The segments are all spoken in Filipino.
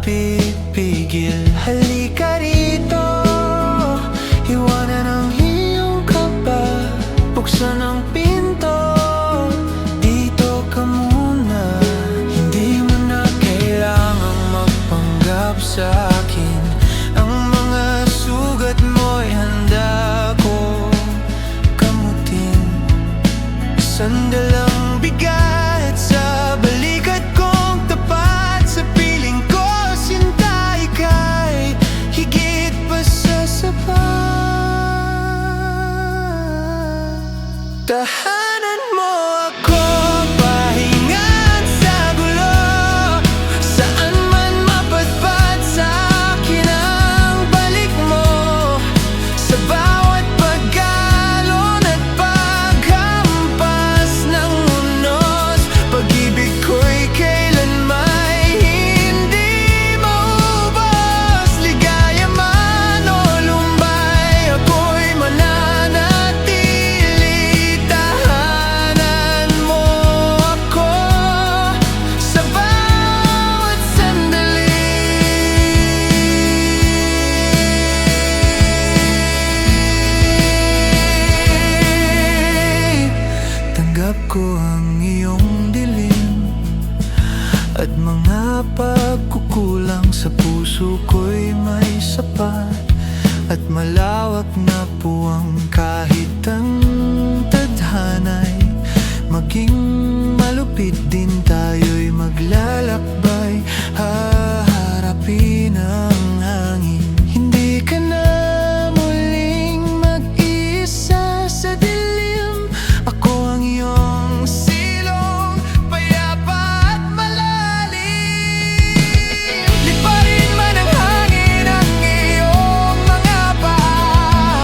pipigil. Halika rito, iwanan ang iyong kaba, buksan ang pinto, dito ka muna. Hindi mo na kailangang magpanggap sa akin, ang mga sugat mo'y handa ko gamutin. Sandalang bigat sa balikat kong tapat, sa piling ko sinta ika'y higit pa sa sapat. Tahanan mo ako, pahingan sa gulo, saan man mapadpad sa akin ang balik mo. Sa bawat paggalon at paghampas ng unos, pag-ibig ko'y kailanmay hindi maubos. Ligaya man o lumbay, ako'y mananatili. Tahanan mo ako sa bawat sandali. Tanggap ko ang iyong dilim at mga pagkukulang, sa puso ko'y may sapat at malawak na puwang. Kahit ang tadhana'y maging malupit din, tayo'y maglalakbay, haharapin ang hangin. Hindi ka na muling mag-isa sa dilim, ako ang iyong silong, payapa at malalim. Liparin man ang hangin ang iyong mga paa,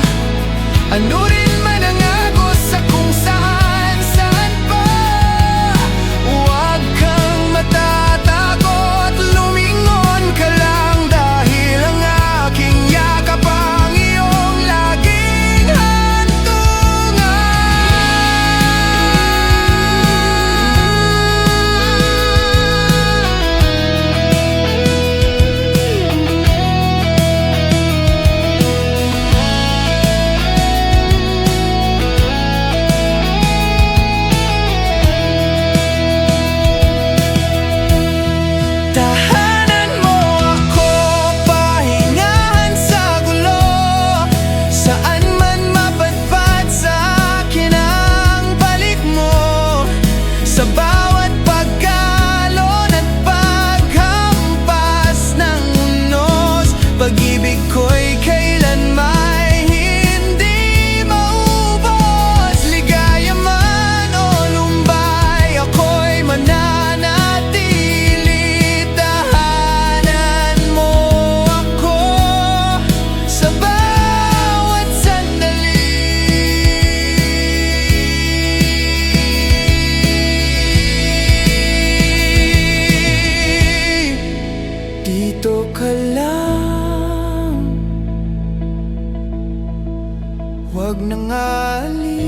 anurin man ang agos sa kung saan saan pa. Huwag kang matatakot, lumingon ka lang, dahil ang aking yakap ang iyong laging hantungan. Tahanan mo ako, pahingahan sa gulo, saan man mapadpad sa akin ang balik mo. Sa bawat pagkalon at paghampas ng unos, pag-ibig ko'y kailanmay hindi maubos. Ligaya man o lumbay, ako'y mananatili. Tahanan mo ako sa bawat sandali. Dito ka lang, huwag nang alis.